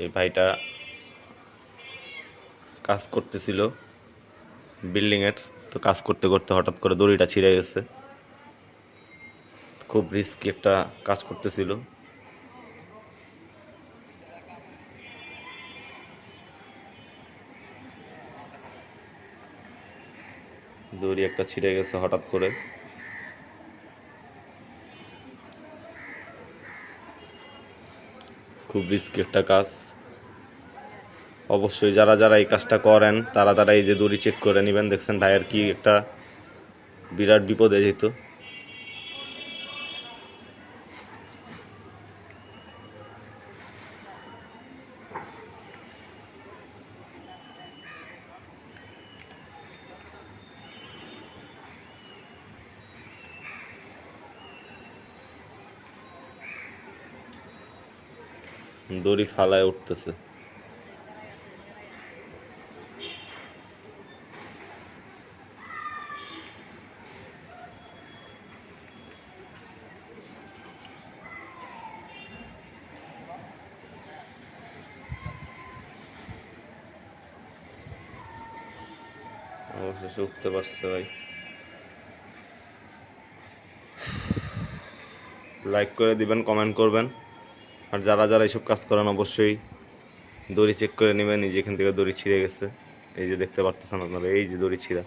এই ভাইটা কাজ করতেছিল বিল্ডিংয়ের, তো কাজ করতে করতে হঠাৎ করে দড়িটা ছিঁড়ে গেছে। খুব রিস্কি একটা কাজ করতেছিল। দড়ি একটা ছিঁড়ে গেছে হঠাৎ করে। খুব রিস্কি একটা কাজ। অবশ্যই যারা যারা এই কাজটা করেন তারা এই যে দড়ি চেক করে নেবেন। দেখছেন ভাইয়ের কি একটা বিরাট বিপদে যেত। দড়ি ফালায় উঠতেছে। অবশেষে উঠতে পারছে ভাই। লাইক করে দিবেন, কমেন্ট করবেন। আর যারা যারা এইসব কাজ করেন অবশ্যই দড়ি চেক করে নেবেন। এই যে এখান থেকে দড়ি ছিঁড়ে গেছে, এই যে দেখতে পারতেছেন আপনারা, এই যে দড়ি ছিঁড়া।